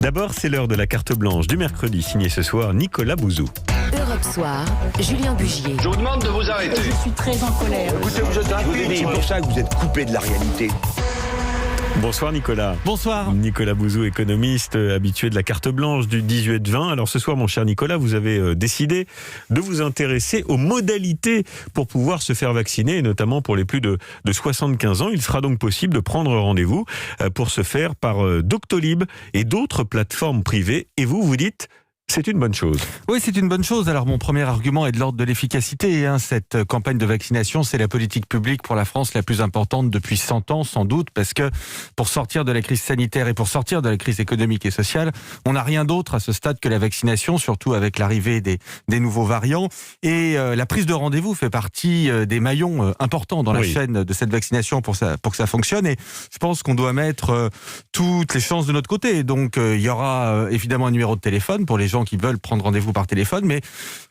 D'abord, c'est l'heure de la carte blanche du mercredi, signé ce soir Nicolas Bouzou. Europe Soir, Julien Bugier. Je vous demande de vous arrêter. Je suis très en colère. Écoutez, vous êtes un C'est pour ça que vous êtes coupé de la réalité. Bonsoir Nicolas. Bonsoir. Nicolas Bouzou, économiste, habitué de la carte blanche du 18-20. Alors ce soir, mon cher Nicolas, vous avez décidé de vous intéresser aux modalités pour pouvoir se faire vacciner, et notamment pour les plus de 75 ans. Il sera donc possible de prendre rendez-vous pour se faire par Doctolib et d'autres plateformes privées. Et vous dites... c'est une bonne chose. Oui, c'est une bonne chose. Alors, mon premier argument est de l'ordre de l'efficacité. Cette campagne de vaccination, c'est la politique publique pour la France la plus importante depuis 100 ans, sans doute, parce que pour sortir de la crise sanitaire et pour sortir de la crise économique et sociale, on n'a rien d'autre à ce stade que la vaccination, surtout avec l'arrivée des nouveaux variants. Et la prise de rendez-vous fait partie des maillons importants dans la chaîne de cette vaccination pour que ça fonctionne. Et je pense qu'on doit mettre toutes les chances de notre côté. Donc, il y aura évidemment un numéro de téléphone pour les gens qui veulent prendre rendez-vous par téléphone, mais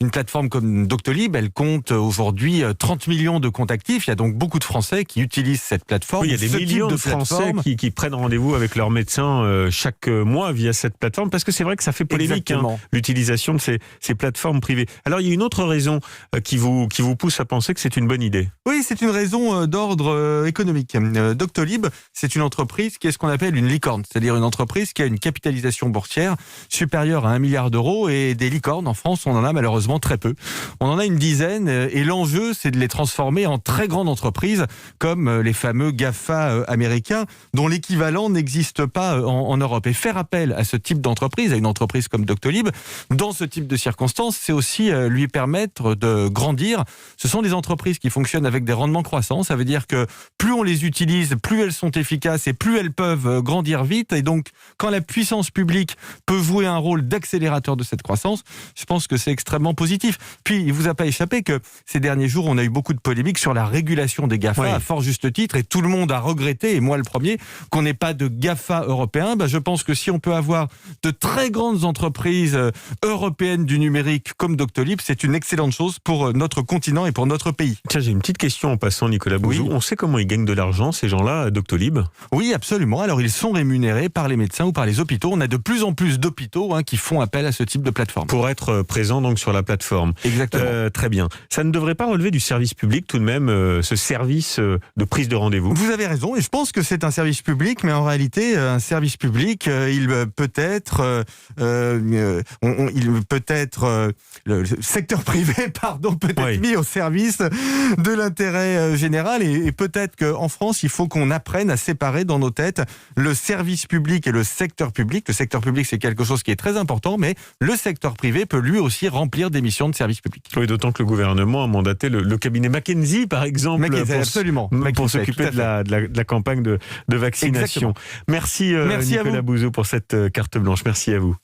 une plateforme comme Doctolib, elle compte aujourd'hui 30 millions de comptes actifs. Il y a donc beaucoup de Français qui utilisent cette plateforme. Oui, il y a des millions de Français qui prennent rendez-vous avec leur médecin chaque mois via cette plateforme, parce que c'est vrai que ça fait polémique, l'utilisation de ces plateformes privées. Alors, il y a une autre raison qui vous pousse à penser que c'est une bonne idée. Oui, c'est une raison d'ordre économique. Doctolib, c'est une entreprise qui est ce qu'on appelle une licorne, c'est-à-dire une entreprise qui a une capitalisation boursière supérieure à 1 milliard d'euros, et des licornes, en France, on en a malheureusement très peu. On en a une dizaine, et l'enjeu, c'est de les transformer en très grandes entreprises, comme les fameux GAFA américains, dont l'équivalent n'existe pas en Europe. Et faire appel à ce type d'entreprise, à une entreprise comme Doctolib, dans ce type de circonstances, c'est aussi lui permettre de grandir. Ce sont des entreprises qui fonctionnent avec des rendements croissants. Ça veut dire que plus on les utilise, plus elles sont efficaces et plus elles peuvent grandir vite. Et donc, quand la puissance publique peut jouer un rôle d'accélérateur de cette croissance, je pense que c'est extrêmement positif. Puis, il ne vous a pas échappé que ces derniers jours, on a eu beaucoup de polémiques sur la régulation des GAFA, à fort juste titre, et tout le monde a regretté, et moi le premier, qu'on n'ait pas de GAFA européen. Je pense que si on peut avoir de très grandes entreprises européennes du numérique comme Doctolib, c'est une excellente chose pour notre continent et pour notre pays. Tiens, j'ai une petite question en passant, Nicolas Bouzou. On sait comment ils gagnent de l'argent, ces gens-là, à Doctolib ? Oui, absolument. Alors, ils sont rémunérés par les médecins ou par les hôpitaux. On a de plus en plus d'hôpitaux qui font appel à ce type de plateforme. Pour être présent donc sur la plateforme. Exactement. Très bien. Ça ne devrait pas relever du service public tout de même, ce service de prise de rendez-vous ? Vous avez raison, et je pense que c'est un service public, mais en réalité, un service public, il peut être le secteur privé, peut être mis au service de l'intérêt général, et peut-être qu'en France, il faut qu'on apprenne à séparer dans nos têtes le service public et le secteur public. Le secteur public, c'est quelque chose qui est très important, mais le secteur privé peut lui aussi remplir des missions de service public. Oui, d'autant que le gouvernement a mandaté le cabinet McKinsey, par exemple, pour s'occuper de la campagne de vaccination. Exactement. Merci Nicolas Bouzou pour cette carte blanche. Merci à vous.